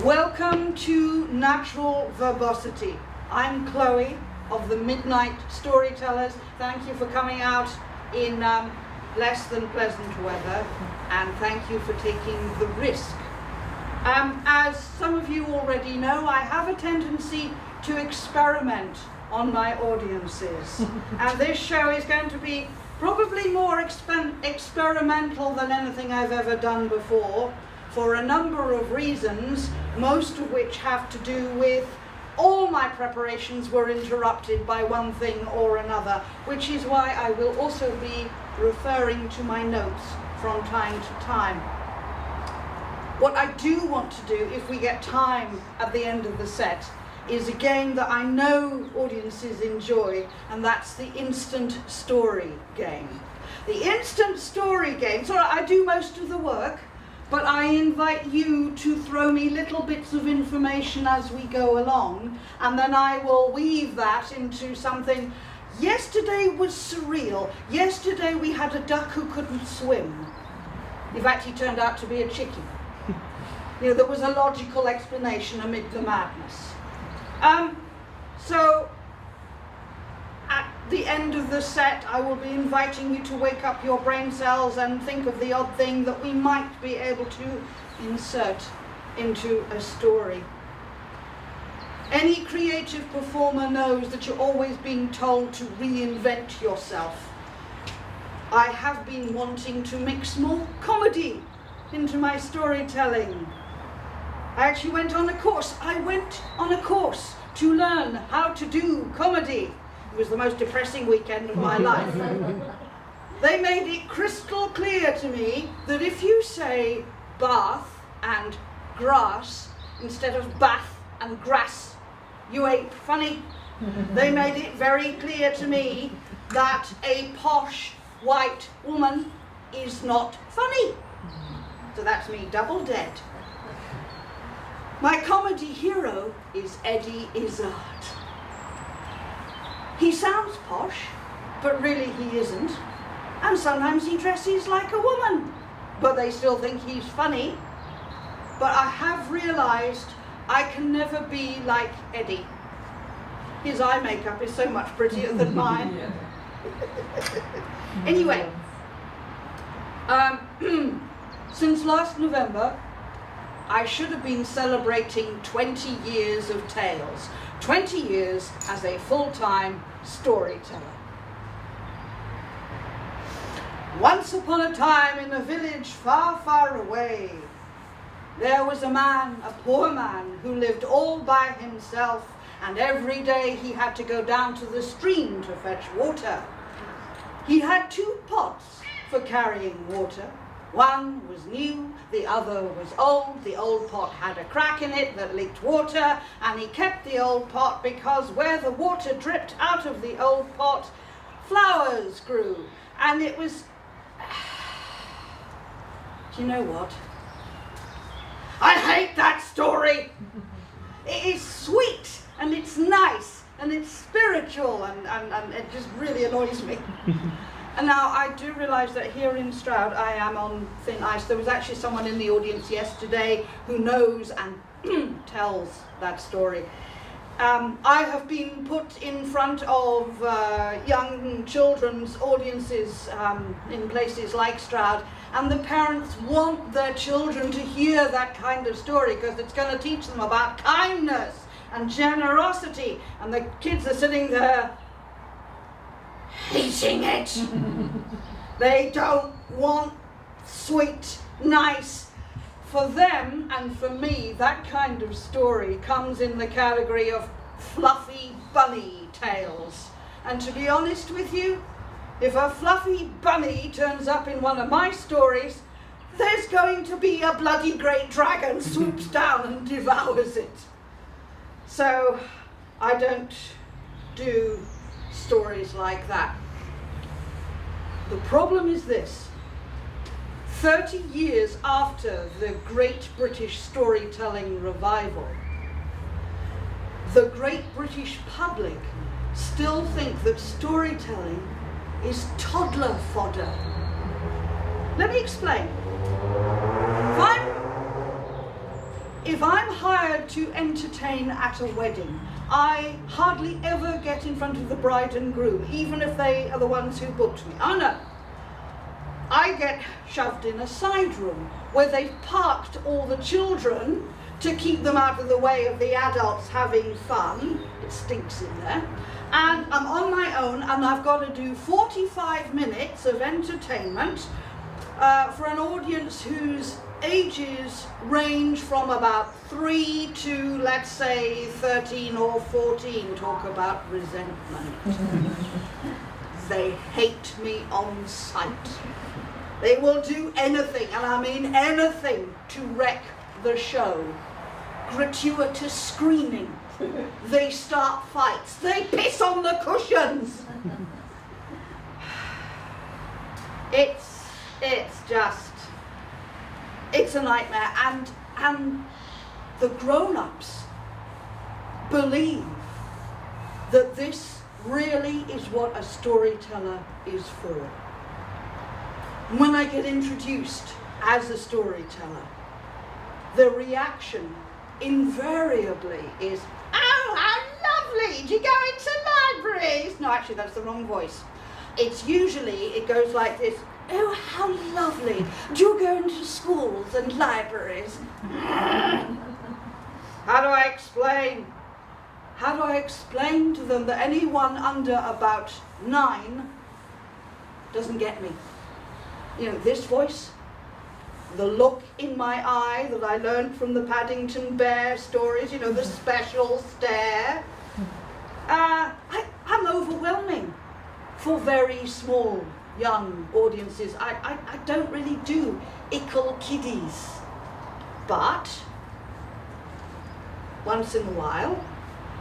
Welcome to Natural Verbosity. I'm Chloe of the Midnight Storytellers. Thank you for coming out in less than pleasant weather, and thank you for taking the risk. As some of you already know, I have a tendency to experiment on my audiences, and this show is going to be probably more experimental than anything I've ever done before, for a number of reasons, most of which have to do with all my preparations were interrupted by one thing or another, which is why I will also be referring to my notes from time to time. What I do want to do, if we get time at the end of the set, is a game that I know audiences enjoy, and that's the instant story game. The instant story game, so I do most of the work, but I invite you to throw me little bits of information as we go along, and then I will weave that into something. Yesterday was surreal. Yesterday we had a duck who couldn't swim. In fact, he turned out to be a chicken. You know, there was a logical explanation amid the madness. So at the end of the set, I will be inviting you to wake up your brain cells and think of the odd thing that we might be able to insert into a story. Any creative performer knows that you're always being told to reinvent yourself. I have been wanting to mix more comedy into my storytelling. I actually went on a course. I went on a course to learn how to do comedy. It was the most depressing weekend of my life. They made it crystal clear to me that if you say bath and grass instead of bath and grass, you ain't funny. They made it very clear to me that a posh white woman is not funny. So that's me double dead. My comedy hero is Eddie Izzard. He sounds posh, but really he isn't. And sometimes he dresses like a woman, but they still think he's funny. But I have realized I can never be like Eddie. His eye makeup is so much prettier than mine. Anyway, since last November, I should have been celebrating 20 years of tales, 20 years as a full-time storyteller. Once upon a time in a village far, far away, there was a man, a poor man, who lived all by himself, and every day he had to go down to the stream to fetch water. He had 2 pots for carrying water. One was new, the other was old. The old pot had a crack in it that leaked water, and he kept the old pot because where the water dripped out of the old pot, flowers grew. And it was... Do you know what? I hate that story! It is sweet, and it's nice, and it's spiritual, and it just really annoys me. And now I do realise that here in Stroud I am on thin ice. There was actually someone in the audience yesterday who knows and tells that story. I have been put in front of young children's audiences in places like Stroud, and the parents want their children to hear that kind of story because it's going to teach them about kindness and generosity, and the kids are sitting there hating it. They don't want sweet, nice. For them and for me, that kind of story comes in the category of fluffy bunny tales. And to be honest with you, if a fluffy bunny turns up in one of my stories, there's going to be a bloody great dragon swoops down and devours it. So I don't do stories like that. The problem is this: 30 years after the Great British Storytelling Revival, the Great British public still think that storytelling is toddler fodder. Let me explain. if I'm hired to entertain at a wedding, I hardly ever get in front of the bride and groom, even if they are the ones who booked me. Oh no. I get shoved in a side room where they've parked all the children to keep them out of the way of the adults having fun. It stinks in there. And I'm on my own, and I've got to do 45 minutes of entertainment for an audience whose ages range from about 3 to, let's say, 13 or 14. Talk about resentment. They hate me on sight. They will do anything, and I mean anything, to wreck the show. Gratuitous screaming. They start fights. They piss on the cushions. It's a nightmare, and the grown-ups believe that this really is what a storyteller is for. When I get introduced as a storyteller, the reaction invariably is, "Oh, how lovely! Do you go into libraries?" No, actually, that's the wrong voice. It's usually, it goes like this, "Oh, how lovely! Do you go into schools and libraries?" How do I explain? How do I explain to them that anyone under about 9 doesn't get me? You know, this voice, the look in my eye that I learned from the Paddington Bear stories, you know, the special stare. I'm overwhelming for very small, young audiences. I don't really do ickle kiddies. But once in a while,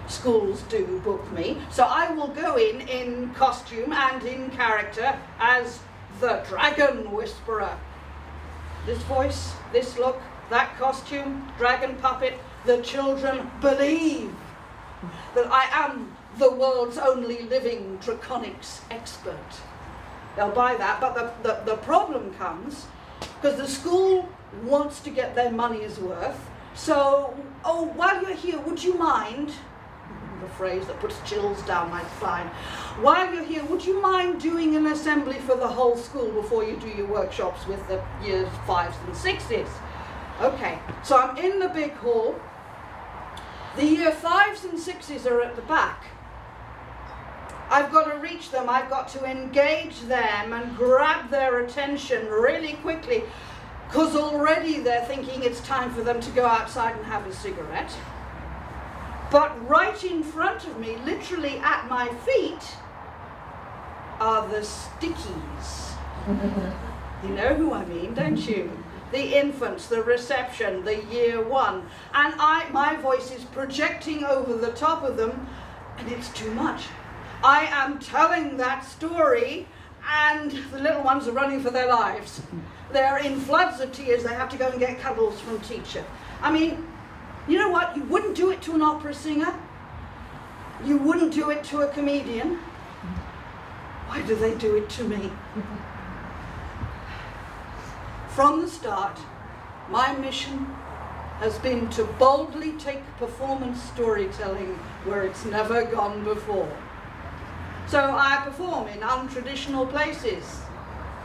schools do book me. So I will go in costume and in character as the Dragon Whisperer. This voice, this look, that costume, dragon puppet, the children believe that I am the world's only living draconics expert. They'll buy that, but the problem comes because the school wants to get their money's worth. So, "Oh, while you're here, would you mind," the phrase that puts chills down my spine, "while you're here, would you mind doing an assembly for the whole school before you do your workshops with the years 5s and 6s? Okay, so I'm in the big hall. The year 5s and 6s are at the back. I've got to reach them, I've got to engage them and grab their attention really quickly, because already they're thinking it's time for them to go outside and have a cigarette. But right in front of me, literally at my feet, are the stickies. You know who I mean, don't you? The infants, the reception, the year 1. And my voice is projecting over the top of them, and it's too much. I am telling that story, and the little ones are running for their lives. They're in floods of tears. They have to go and get cuddles from teacher. I mean, you know what? You wouldn't do it to an opera singer. You wouldn't do it to a comedian. Why do they do it to me? From the start, my mission has been to boldly take performance storytelling where it's never gone before. So I perform in untraditional places,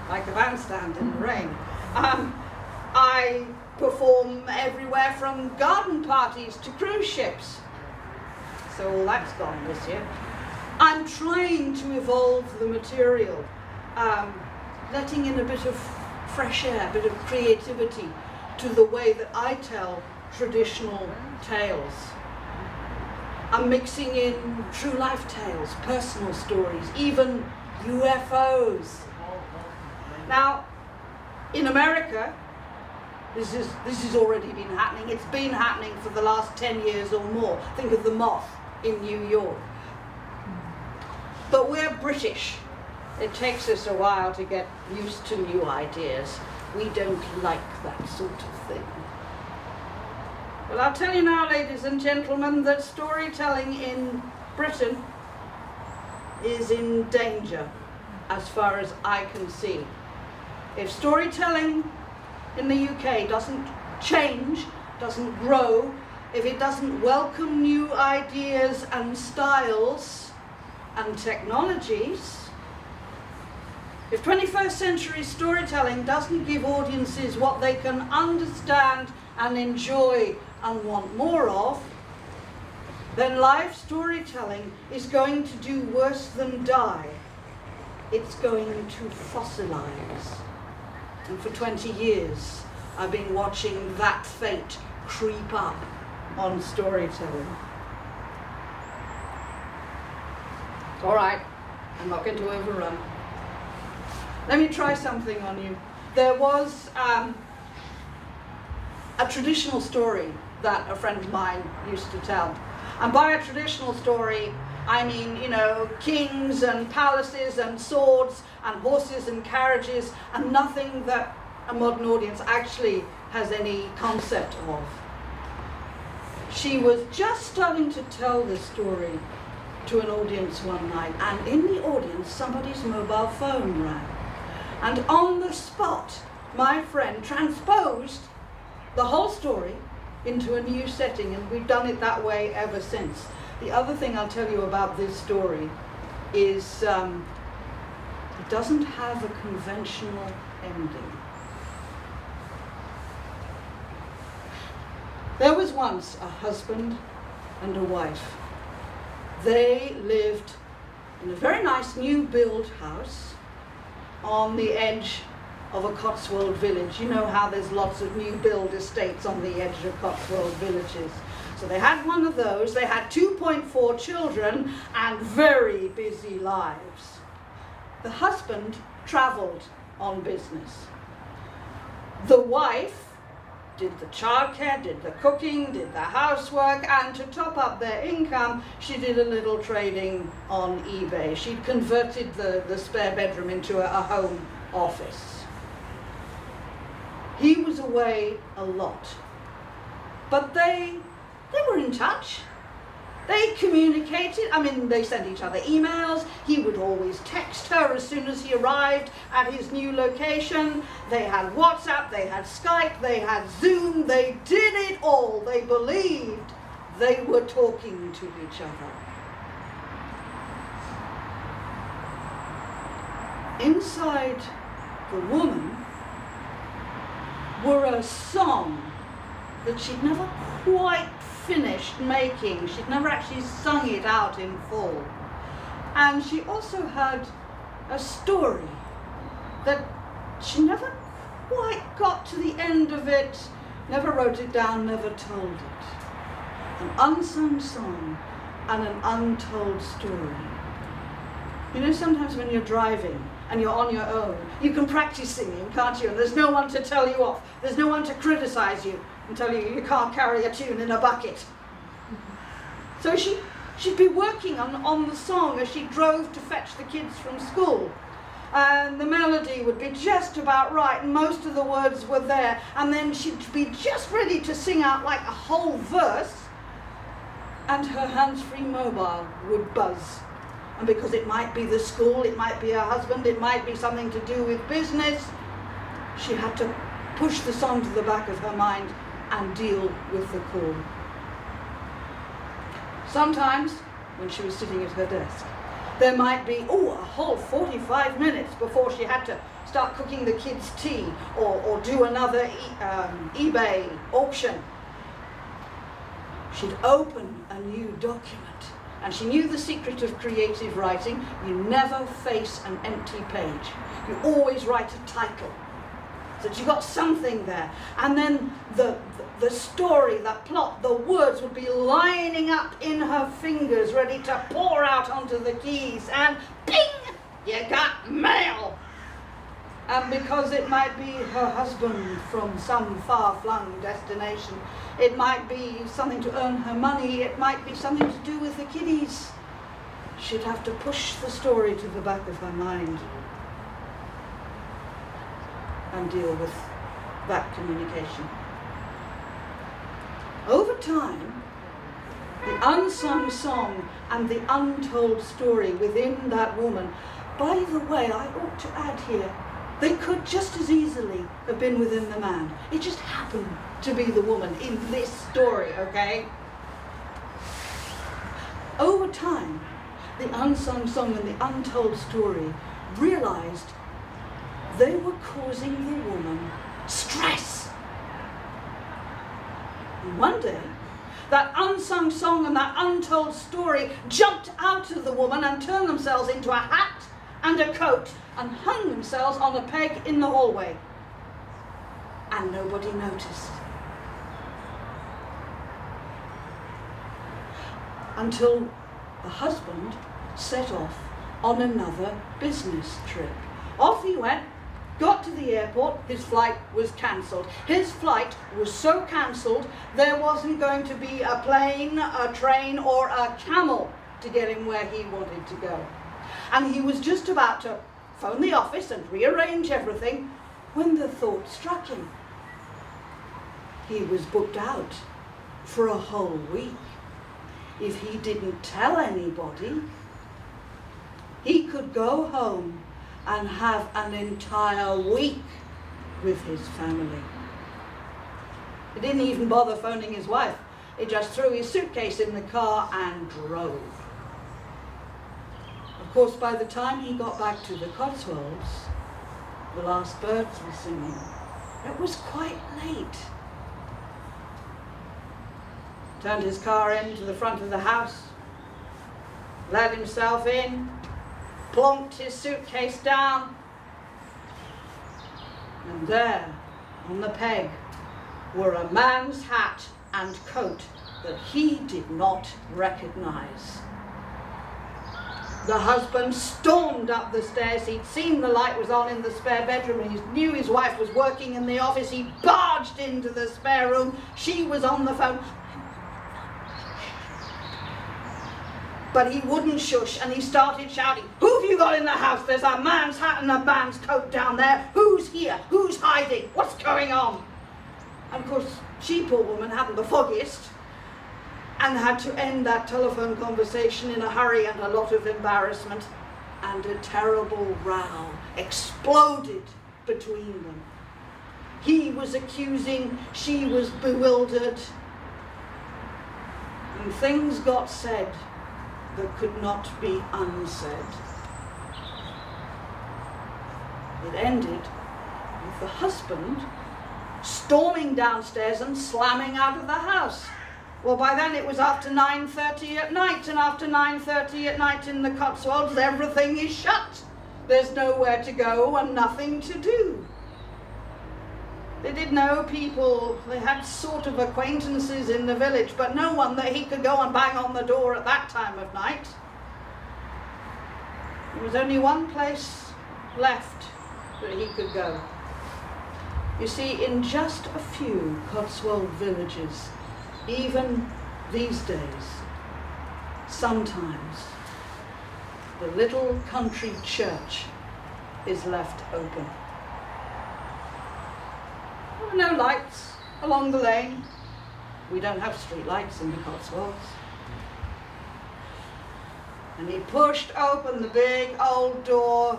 like a bandstand in the rain. I perform everywhere from garden parties to cruise ships. So all that's gone this year. I'm trying to evolve the material, letting in a bit of fresh air, a bit of creativity to the way that I tell traditional tales. I'm mixing in true life tales, personal stories, even UFOs. Now, in America, this has already been happening. It's been happening for the last 10 years or more. Think of the moth in New York. But we're British. It takes us a while to get used to new ideas. We don't like that sort of thing. Well, I'll tell you now, ladies and gentlemen, that storytelling in Britain is in danger, as far as I can see. If storytelling in the UK doesn't change doesn't grow, if it doesn't welcome new ideas and styles and technologies, if 21st century storytelling doesn't give audiences what they can understand and enjoy and want more of, then live storytelling is going to do worse than die. It's going to fossilize. And for 20 years, I've been watching that fate creep up on storytelling. All right, I'm not going to overrun. Let me try something on you. There was a traditional story that a friend of mine used to tell. And by a traditional story, I mean, you know, kings and palaces and swords and horses and carriages and nothing that a modern audience actually has any concept of. She was just starting to tell this story to an audience one night, and in the audience somebody's mobile phone rang. And on the spot, my friend transposed the whole story into a new setting, and we've done it that way ever since. The other thing I'll tell you about this story is it doesn't have a conventional ending. There was once a husband and a wife. They lived in a very nice new build house on the edge of a Cotswold village. You know how there's lots of new build estates on the edge of Cotswold villages. So they had one of those, they had 2.4 children and very busy lives. The husband travelled on business. The wife did the childcare, did the cooking, did the housework, and to top up their income, she did a little trading on eBay. She'd converted the spare bedroom into a home office. He was away a lot, but they were in touch. They communicated. I mean, they sent each other emails. He would always text her as soon as he arrived at his new location. They had WhatsApp, they had Skype, they had Zoom. They did it all. They believed they were talking to each other. Inside the woman were a song that she'd never quite finished making. She'd never actually sung it out in full. And she also had a story that she never quite got to the end of it, never wrote it down, never told it. An unsung song and an untold story. You know, sometimes when you're driving and you're on your own, you can practice singing, can't you? And there's no one to tell you off. There's no one to criticize you and tell you you can't carry a tune in a bucket. So she'd be working on the song as she drove to fetch the kids from school. And the melody would be just about right, and most of the words were there. And then she'd be just ready to sing out like a whole verse, and her hands-free mobile would buzz. And because it might be the school, it might be her husband, it might be something to do with business, she had to push the song to the back of her mind and deal with the call. Sometimes, when she was sitting at her desk, there might be, a whole 45 minutes before she had to start cooking the kids' tea or do another eBay auction. She'd open a new document. And she knew the secret of creative writing. You never face an empty page. You always write a title, so that you got something there. And then the story, the plot, the words would be lining up in her fingers, ready to pour out onto the keys. And ping! You got mail! And because it might be her husband from some far-flung destination, it might be something to earn her money, it might be something to do with the kiddies, she'd have to push the story to the back of her mind and deal with that communication. Over time, the unsung song and the untold story within that woman, by the way, I ought to add here, They could just as easily have been within the man. It just happened to be the woman in this story, okay? Over time, the unsung song and the untold story realized they were causing the woman stress. And one day, that unsung song and that untold story jumped out of the woman and turned themselves into a hat and a coat and hung themselves on a peg in the hallway. And nobody noticed. Until the husband set off on another business trip. Off he went, got to the airport, his flight was cancelled. His flight was so cancelled, there wasn't going to be a plane, a train, or a camel to get him where he wanted to go. And he was just about to phone the office and rearrange everything when the thought struck him. He was booked out for a whole week. If he didn't tell anybody, he could go home and have an entire week with his family. He didn't even bother phoning his wife. He just threw his suitcase in the car and drove. Of course, by the time he got back to the Cotswolds, the last birds were singing. It was quite late. Turned his car into the front of the house, let himself in, plonked his suitcase down, and there, on the peg, were a man's hat and coat that he did not recognize. The husband stormed up the stairs. He'd seen the light was on in the spare bedroom and he knew his wife was working in the office. He barged into the spare room. She was on the phone. But he wouldn't shush and he started shouting, "Who have you got in the house? There's a man's hat and a man's coat down there. Who's here? Who's hiding? What's going on?" And of course, she, poor woman, hadn't the foggiest and had to end that telephone conversation in a hurry and a lot of embarrassment, and a terrible row exploded between them. He was accusing, she was bewildered, and things got said that could not be unsaid. It ended with the husband storming downstairs and slamming out of the house. Well, by then it was after 9:30 at night, and after 9:30 at night in the Cotswolds, everything is shut. There's nowhere to go and nothing to do. They did know people, they had sort of acquaintances in the village, but no one that he could go and bang on the door at that time of night. There was only one place left that he could go. You see, in just a few Cotswold villages, even these days, sometimes the little country church is left open. There were no lights along the lane. We don't have street lights in the Cotswolds. And he pushed open the big old door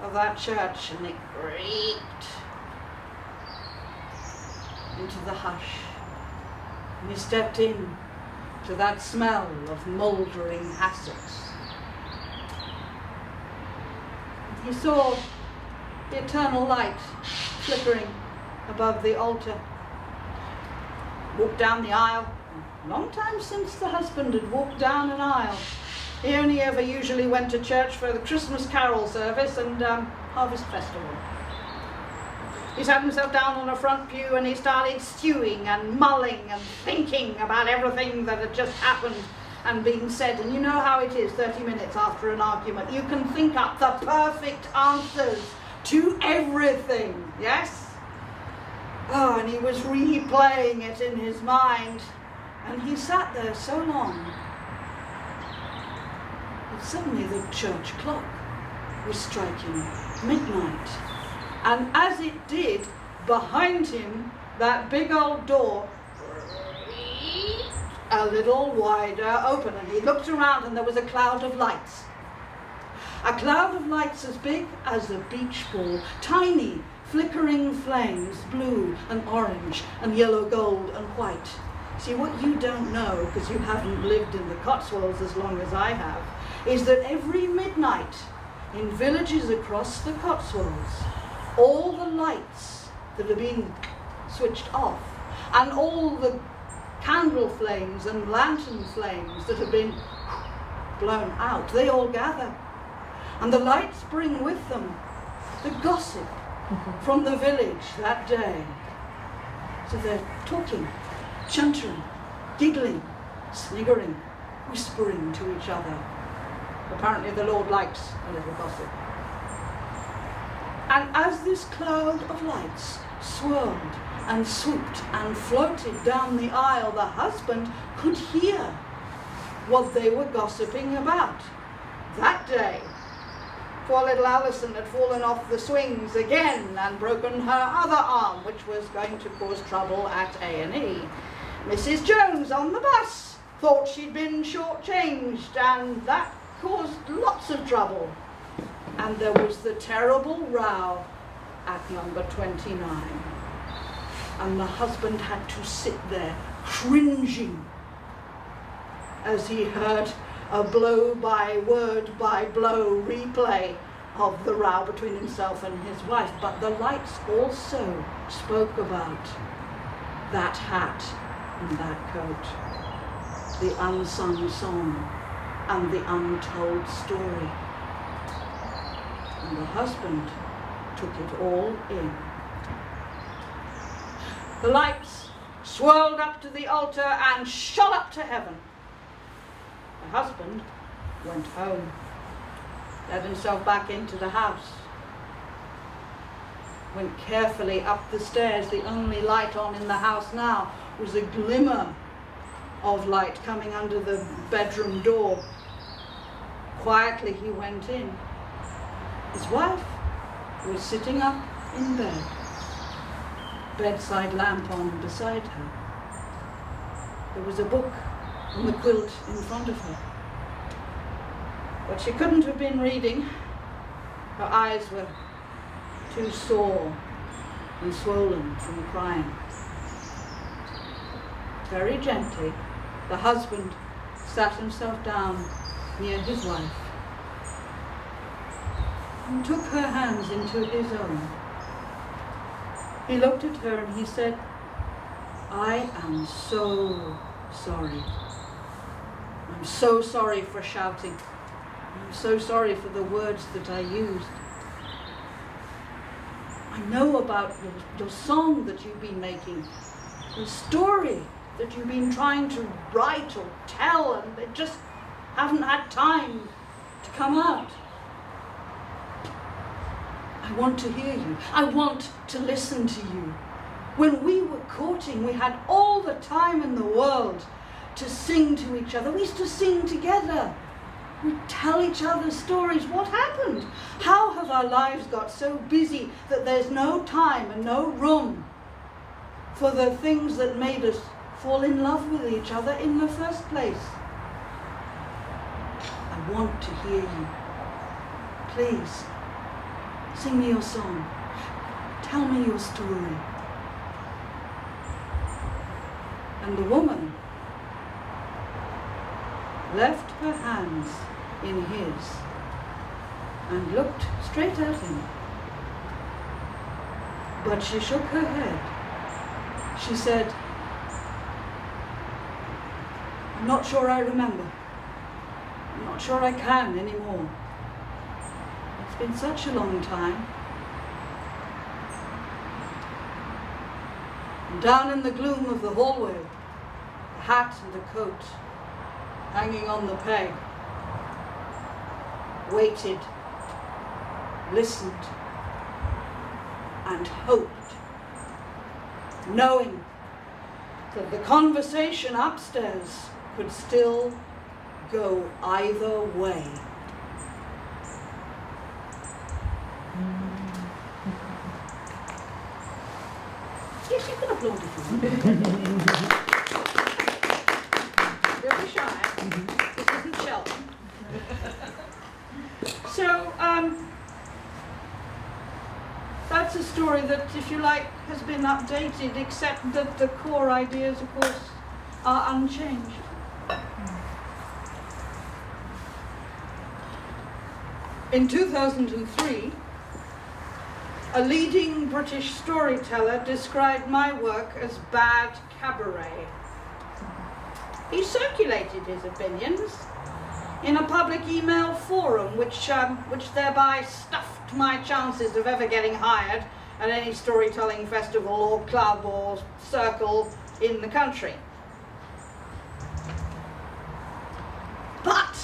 of that church and it creaked into the hush. And he stepped in to that smell of mouldering hassocks. He saw the eternal light flickering above the altar. Walked down the aisle. Long time since the husband had walked down an aisle. He only ever usually went to church for the Christmas carol service and Harvest Festival. He sat himself down on a front pew and he started stewing and mulling and thinking about everything that had just happened and been said. And you know how it is 30 minutes after an argument. You can think up the perfect answers to everything, yes? Oh, and he was replaying it in his mind. And he sat there so long that suddenly the church clock was striking midnight. And as it did, behind him, that big old door a little wider open, and he looked around and there was a cloud of lights. A cloud of lights as big as a beach ball, tiny, flickering flames, blue and orange and yellow, gold and white. See, what you don't know, because you haven't lived in the Cotswolds as long as I have, is that every midnight in villages across the Cotswolds, all the lights that have been switched off and all the candle flames and lantern flames that have been blown out, they all gather. And the lights bring with them the gossip from the village that day. So they're talking, chuntering, giggling, sniggering, whispering to each other. Apparently the Lord likes a little gossip. And as this cloud of lights swirled and swooped and floated down the aisle, the husband could hear what they were gossiping about. That day, poor little Alison had fallen off the swings again and broken her other arm, which was going to cause trouble at A&E. Mrs. Jones on the bus thought she'd been shortchanged, and that caused lots of trouble. And there was the terrible row at number 29. And the husband had to sit there cringing as he heard a blow-by-word by blow replay of the row between himself and his wife. But the lights also spoke about that hat and that coat, the unsung song and the untold story. And the husband took it all in. The lights swirled up to the altar and shot up to heaven. The husband went home, let himself back into the house, went carefully up the stairs. The only light on in the house now was a glimmer of light coming under the bedroom door. Quietly he went in. His wife was sitting up in bed, bedside lamp on beside her. There was a book on the quilt in front of her. But she couldn't have been reading. Her eyes were too sore and swollen from crying. Very gently, the husband sat himself down near his wife and took her hands into his own. He looked at her and he said, "I am so sorry. I'm so sorry for shouting. I'm so sorry for the words that I used. I know about your song that you've been making, the story that you've been trying to write or tell, and they just haven't had time to come out. I want to hear you. I want to listen to you. When we were courting, we had all the time in the world to sing to each other. We used to sing together. We'd tell each other stories. What happened? How have our lives got so busy that there's no time and no room for the things that made us fall in love with each other in the first place? I want to hear you. Please, sing me your song. Tell me your story." And the woman left her hands in his and looked straight at him. But she shook her head. She said, "I'm not sure I remember. I'm not sure I can anymore. It's been such a long time." And down in the gloom of the hallway, the hat and the coat hanging on the peg, waited, listened, and hoped, knowing that the conversation upstairs could still go either way. Yes, you can applaud if you want. Don't be shy. This isn't Shelton. So, that's a story that, if you like, has been updated, except that the core ideas, of course, are unchanged. In 2003, a leading British storyteller described my work as bad cabaret. He circulated his opinions in a public email forum, which thereby stuffed my chances of ever getting hired at any storytelling festival or club or circle in the country. But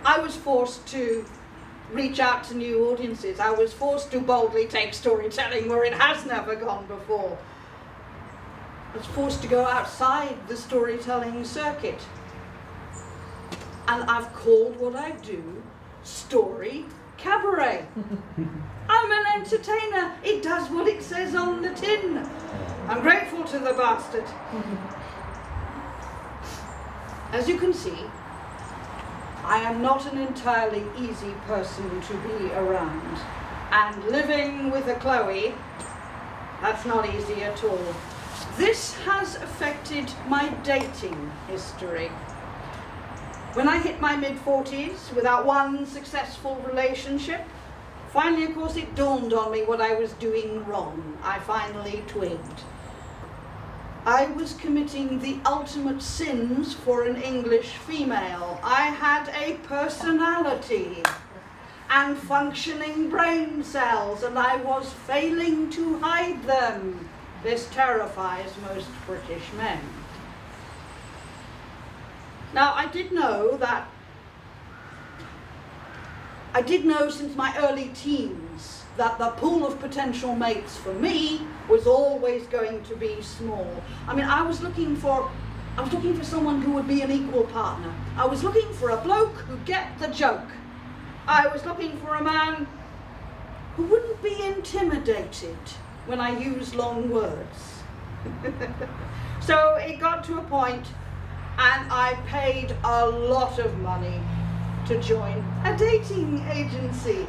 I was forced to reach out to new audiences. I was forced to boldly take storytelling where it has never gone before. I was forced to go outside the storytelling circuit. And I've called what I do story cabaret. I'm an entertainer. It does what it says on the tin. I'm grateful to the bastard. As you can see, I am not an entirely easy person to be around. And living with a Chloe, that's not easy at all. This has affected my dating history. When I hit my mid-40s without one successful relationship, finally, of course, it dawned on me what I was doing wrong. I finally twigged. I was committing the ultimate sins for an English female. I had a personality and functioning brain cells, and I was failing to hide them. This terrifies most British men. Now, I did know since my early teens that the pool of potential mates for me was always going to be small. I mean, I was looking for someone who would be an equal partner. I was looking for a bloke who'd get the joke. I was looking for a man who wouldn't be intimidated when I used long words. So it got to a point, and I paid a lot of money to join a dating agency.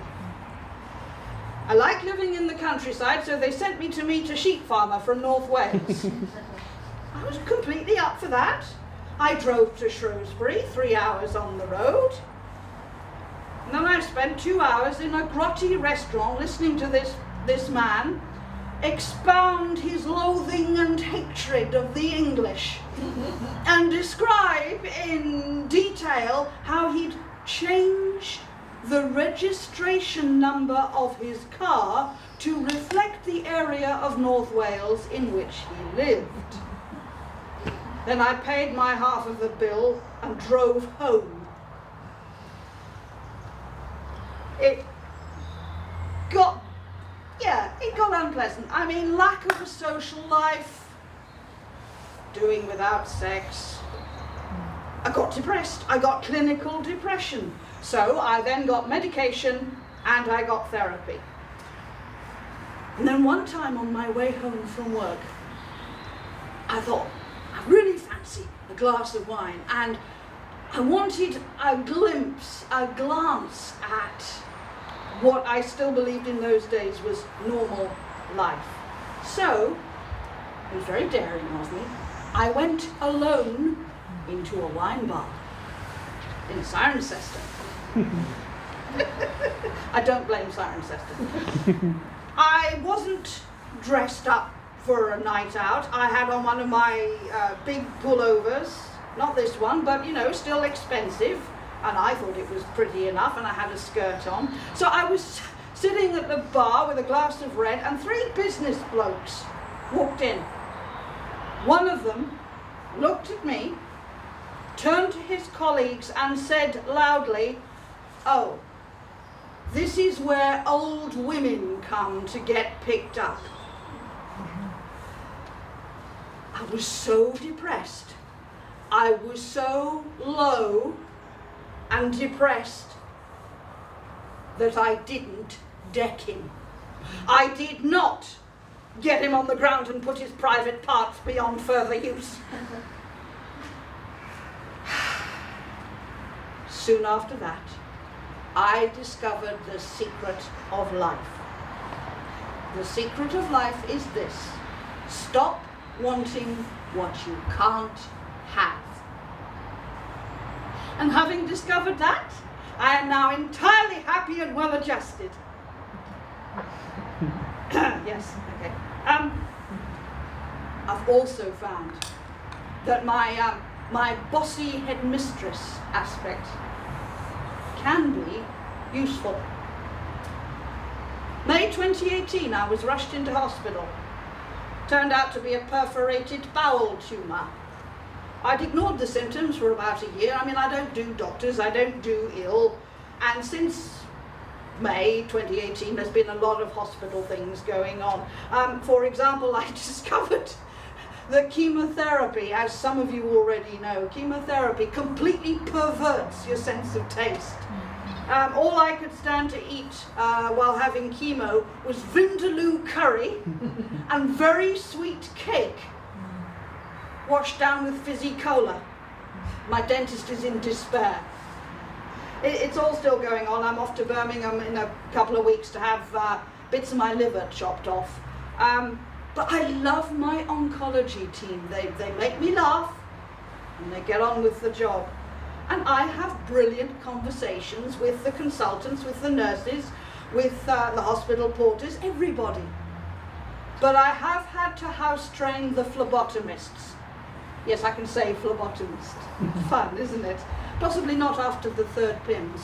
I like living in the countryside, so they sent me to meet a sheep farmer from North Wales. I was completely up for that. I drove to Shrewsbury, 3 hours on the road. And then I spent 2 hours in a grotty restaurant listening to this man expound his loathing and hatred of the English and describe in detail how he'd changed the registration number of his car to reflect the area of North Wales in which he lived. Then I paid my half of the bill and drove home. It got unpleasant. I mean, lack of a social life, doing without sex. I got depressed. I got clinical depression. So I then got medication and I got therapy. And then one time on my way home from work, I thought, I really fancy a glass of wine, and I wanted a glance at what I still believed in those days was normal life. So, it was very daring of me, I went alone into a wine bar in Cirencester. I don't blame Cirencester. I wasn't dressed up for a night out. I had on one of my big pullovers, not this one, but still expensive, and I thought it was pretty enough, and I had a skirt on. So I was sitting at the bar with a glass of red, and 3 business blokes walked in. One of them looked at me, turned to his colleagues and said loudly, "Oh, this is where old women come to get picked up." I was so depressed. I was so low and depressed that I didn't deck him. I did not get him on the ground and put his private parts beyond further use. Soon after that, I discovered the secret of life. The secret of life is this: stop wanting what you can't have. And having discovered that, I am now entirely happy and well adjusted. Yes, okay. I've also found that my bossy headmistress aspect can be useful. May 2018, I was rushed into hospital. Turned out to be a perforated bowel tumour. I'd ignored the symptoms for about a year. I mean, I don't do doctors, I don't do ill. And since May 2018, there's been a lot of hospital things going on. For example, I discovered that chemotherapy, as some of you already know, chemotherapy completely perverts your sense of taste. All I could stand to eat while having chemo was vindaloo curry and very sweet cake, washed down with fizzy cola. My dentist is in despair. It's all still going on. I'm off to Birmingham in a couple of weeks to have bits of my liver chopped off. But I love my oncology team. They make me laugh and they get on with the job. And I have brilliant conversations with the consultants, with the nurses, with the hospital porters, everybody. But I have had to house train the phlebotomists. Yes, I can say phlebotomist. Fun, isn't it? Possibly not after the third PIMS.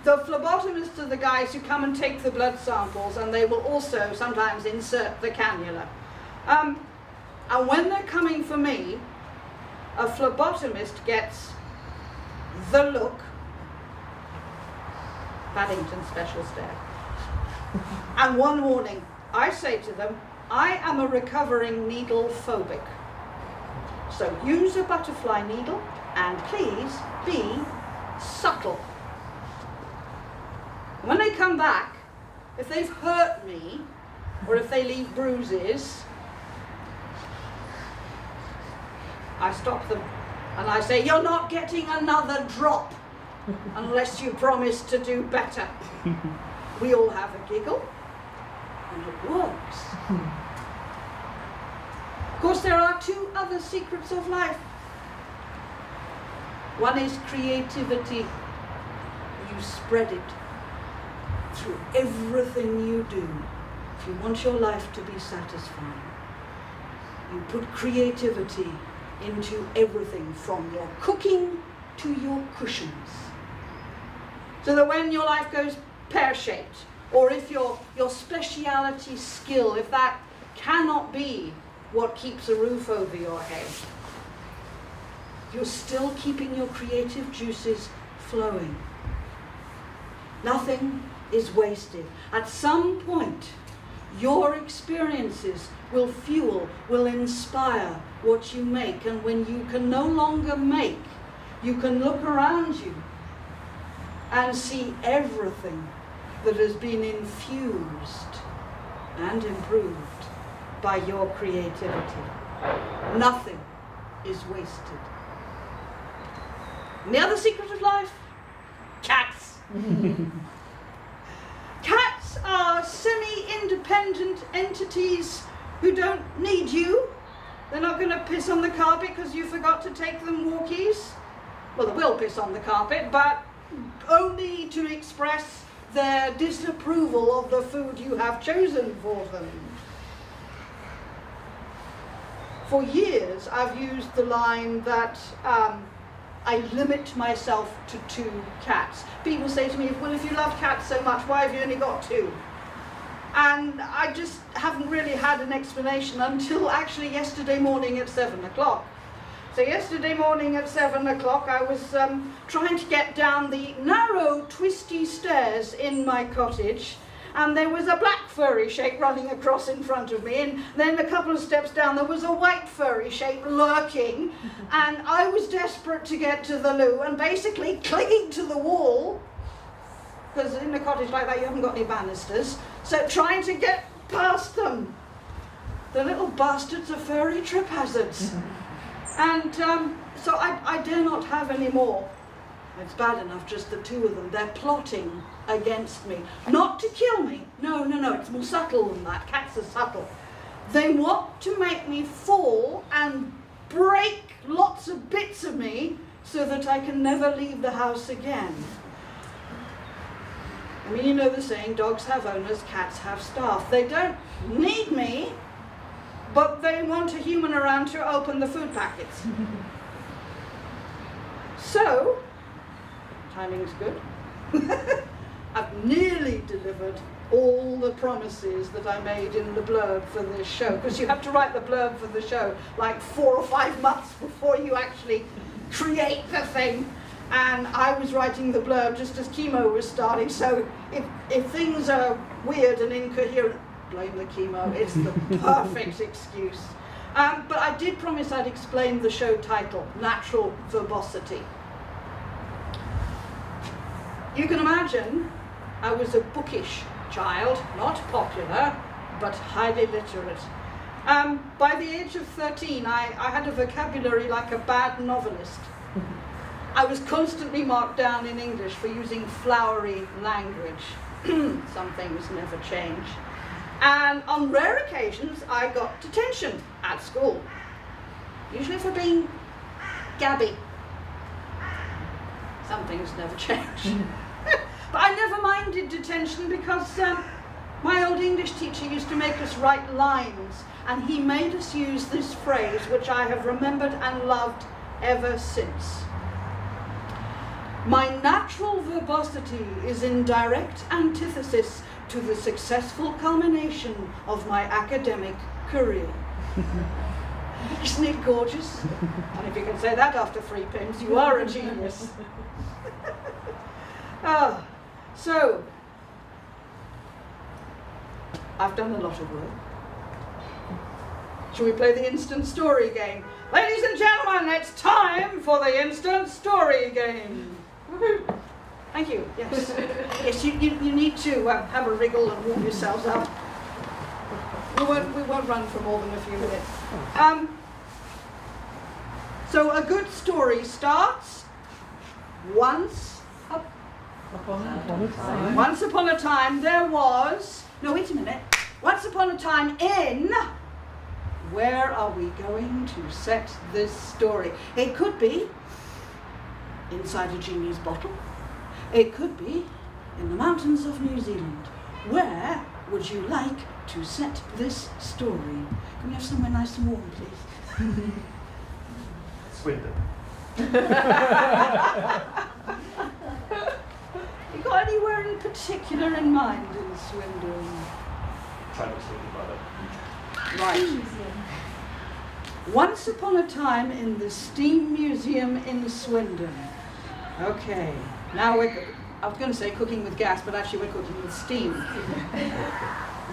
The phlebotomists are the guys who come and take the blood samples, and they will also sometimes insert the cannula. And when they're coming for me, a phlebotomist gets the look, Paddington special stare. And one warning, I say to them, I am a recovering needle phobic. So use a butterfly needle and please be subtle. When they come back, if they've hurt me or if they leave bruises, I stop them and I say, you're not getting another drop unless you promise to do better. We all have a giggle and it works. Of course, there are two other secrets of life. One is creativity. You spread it through everything you do. If you want your life to be satisfying, you put creativity into everything from your cooking to your cushions. So that when your life goes pear-shaped, or if your speciality skill, if that cannot be what keeps a roof over your head, you're still keeping your creative juices flowing. Nothing is wasted. At some point, your experiences will fuel, will inspire what you make. And when you can no longer make, you can look around you and see everything that has been infused and improved by your creativity. Nothing is wasted. And the other secret of life? Cats. Cats are semi-independent entities who don't need you. They're not going to piss on the carpet because you forgot to take them walkies. Well, they will piss on the carpet, but only to express their disapproval of the food you have chosen for them. For years, I've used the line that I limit myself to 2 cats. People say to me, well, if you love cats so much, why have you only got 2? And I just haven't really had an explanation until actually yesterday morning at 7 o'clock. So yesterday morning at 7 o'clock, I was trying to get down the narrow, twisty stairs in my cottage, and there was a black furry shape running across in front of me, and then a couple of steps down there was a white furry shape lurking, and I was desperate to get to the loo and basically clinging to the wall, because in a cottage like that you haven't got any banisters, so trying to get past them. The little bastards are furry trip hazards. And so I dare not have any more. It's bad enough, just the two of them. They're plotting against me. Not to kill me. No, it's more subtle than that. Cats are subtle. They want to make me fall and break lots of bits of me so that I can never leave the house again. I mean, you know the saying, dogs have owners, cats have staff. They don't need me, but they want a human around to open the food packets. So, timing's good. I've nearly delivered all the promises that I made in the blurb for this show, because you have to write the blurb for the show like 4 or 5 months before you actually create the thing. And I was writing the blurb just as chemo was starting, so if things are weird and incoherent, blame the chemo. It's the perfect excuse. But I did promise I'd explain the show title, Natural Verbosity. You can imagine I was a bookish child, not popular, but highly literate. By the age of 13, I had a vocabulary like a bad novelist. I was constantly marked down in English for using flowery language. Some things never change. And on rare occasions, I got detention at school, usually for being gabby. Some things never change. But I never minded detention because my old English teacher used to make us write lines, and he made us use this phrase, which I have remembered and loved ever since. My natural verbosity is in direct antithesis to the successful culmination of my academic career. Isn't it gorgeous? And if you can say that after 3 pins, you are a genius. So, I've done a lot of work. Shall we play the instant story game? Ladies and gentlemen, it's time for the instant story game. Woohoo! Thank you. Yes. Yes, you need to have a wriggle and warm yourselves up. We won't run for more than a few minutes. So a good story starts once upon a time there was... No, wait a minute. Once upon a time in... Where are we going to set this story? It could be inside a genie's bottle. It could be in the mountains of New Zealand. Where would you like to set this story? Can we have somewhere nice and warm, please? Swindon. You got anywhere in particular in mind in Swindon? Try not to think about it. Right. Once upon a time in the Steam Museum in Swindon. Okay. Now I was going to say cooking with gas, but actually we're cooking with steam.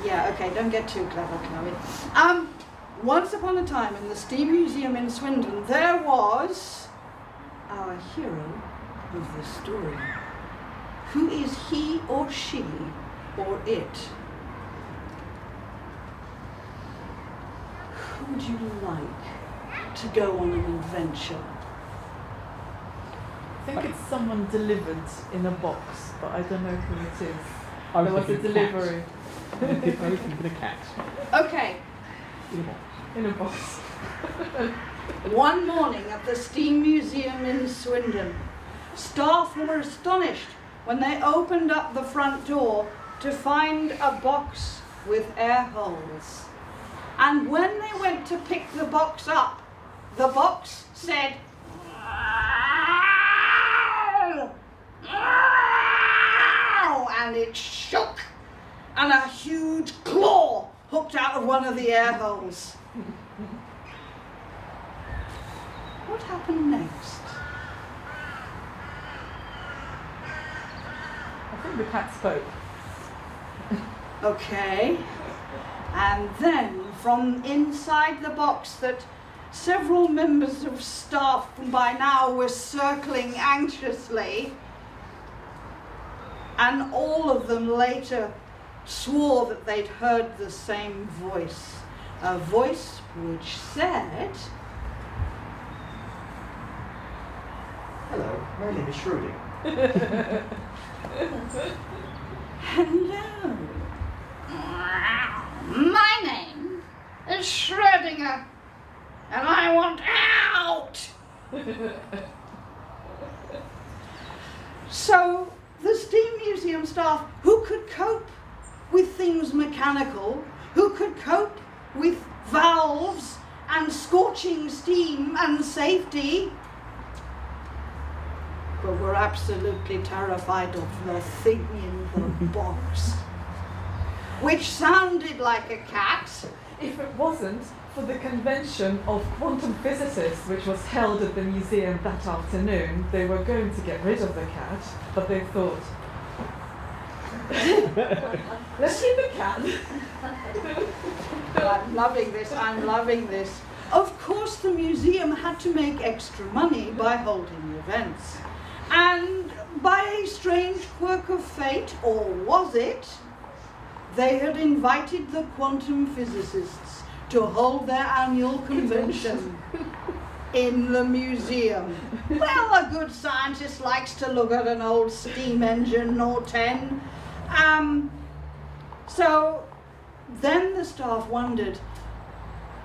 Yeah, okay, don't get too clever, Chloe. Once upon a time in the Steam Museum in Swindon, there was our hero of the story. Who is he or she or it? Who would you like to go on an adventure? I think it's someone delivered in a box, but I don't know who it is. I There was a delivery. I was thinking a cat. Okay. In a box. One morning at the Steam Museum in Swindon, staff were astonished when they opened up the front door to find a box with air holes. And when they went to pick the box up, the box said, and it shook, and a huge claw hooked out of one of the air holes. What happened next? I think the cat spoke. Okay. And then from inside the box that several members of staff by now were circling anxiously, and all of them later swore that they'd heard the same voice. A voice which said, Hello. My name is Stroud. Hello. My name is Schrödinger, and I want out. So the Steam Museum staff, who could cope with things mechanical, who could cope with valves and scorching steam and safety, but were absolutely terrified of the thing in the box, which sounded like a cat. If it wasn't for the convention of quantum physicists, which was held at the museum that afternoon, they were going to get rid of the cat, but they thought, let's keep the cat. I'm loving this, I'm loving this. Of course, the museum had to make extra money by holding events. And by a strange quirk of fate, or was it, they had invited the quantum physicists to hold their annual convention in the museum. Well, a good scientist likes to look at an old steam engine or 10. So then the staff wondered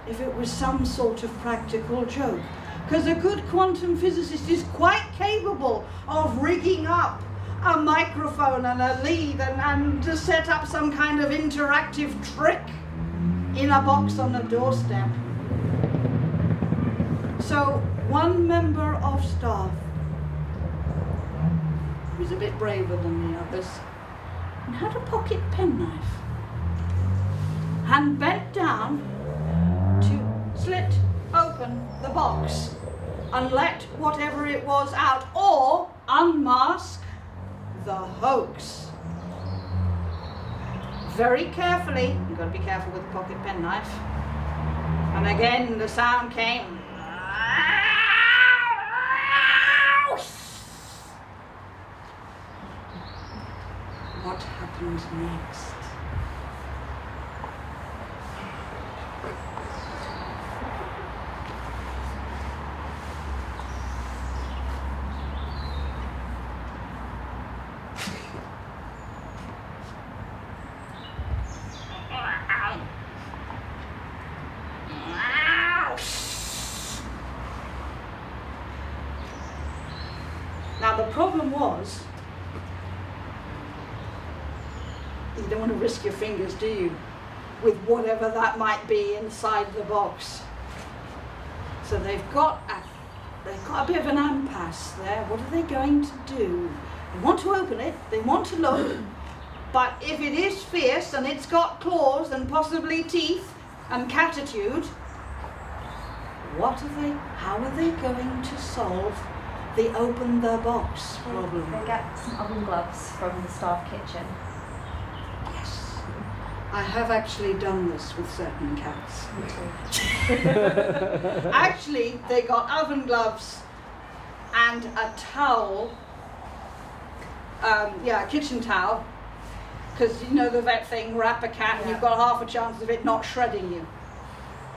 if it was some sort of practical joke, because a good quantum physicist is quite capable of rigging up a microphone and a lead and to set up some kind of interactive trick in a box on a doorstep. So one member of staff, who was a bit braver than the others, and had a pocket penknife and bent down to slit open the box and let whatever it was out, or unmask the hoax. Very carefully, you've got to be careful with the pocket penknife. And again the sound came. What happened next? Now the problem was, you don't want to risk your fingers, do you? With whatever that might be inside the box. So they've got a bit of an impasse there. What are they going to do? They want to open it, they want to look, but if it is fierce and it's got claws and possibly teeth and catitude, how are they going to solve the open the box problem? They get some oven gloves from the staff kitchen. Yes. I have actually done this with certain cats. Actually, they got oven gloves and a towel, a kitchen towel, because you know the vet thing, wrap a cat and you've got half a chance of it not shredding you.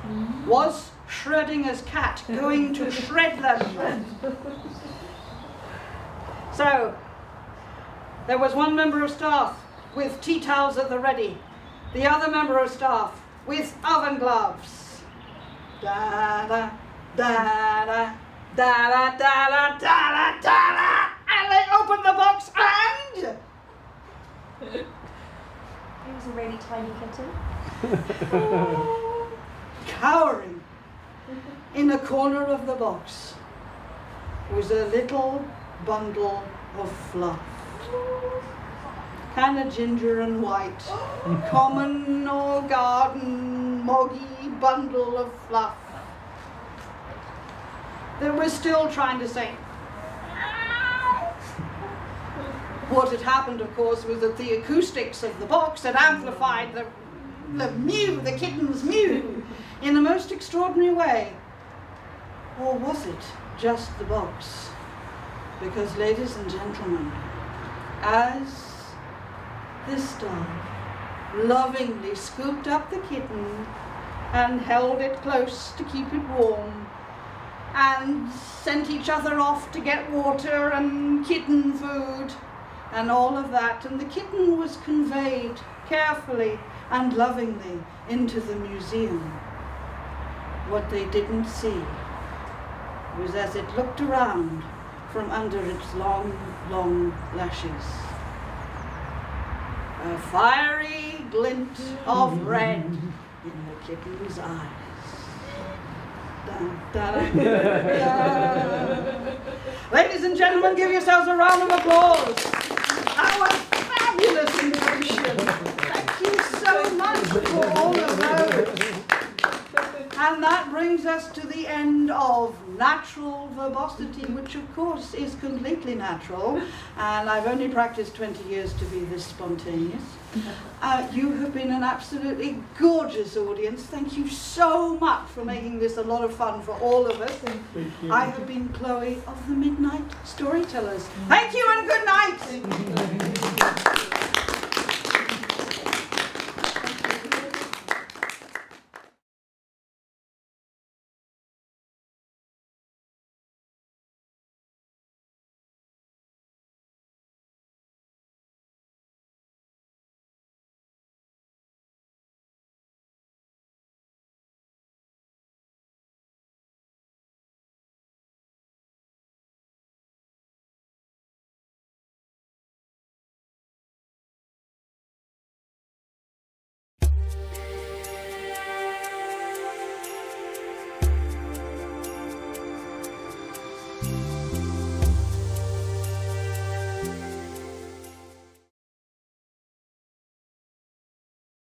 Mm-hmm. Was Schrödinger's cat going to shred them? So, there was one member of staff with tea towels at the ready, the other member of staff with oven gloves. Da-da, da-da, da-da, da-da, da-da, da-da, and they opened the box and... It was a really tiny kitten. Cowering in the corner of the box was a little bundle of fluff. Kind of ginger and white. Common or garden moggy bundle of fluff. That was still trying to say. What had happened, of course, was that the acoustics of the box had amplified the mew, the kitten's mew, in the most extraordinary way. Or was it just the box? Because, ladies and gentlemen, as the staff lovingly scooped up the kitten and held it close to keep it warm, and sent each other off to get water and kitten food and all of that. And the kitten was conveyed carefully and lovingly into the museum. What they didn't see was as it looked around from under its long, long lashes, a fiery glint of red in the kitten's eyes. Dun, dun, dun, dun. Ladies and gentlemen, give yourselves a round of applause. Our fabulous invention. Thank you so much for all of those. And that brings us to the end of natural verbosity, which of course is completely natural. And I've only practiced 20 years to be this spontaneous. You have been an absolutely gorgeous audience. Thank you so much for making this a lot of fun for all of us. Thank you. I have been Chloe of the Midnight Storytellers. Thank you and good night.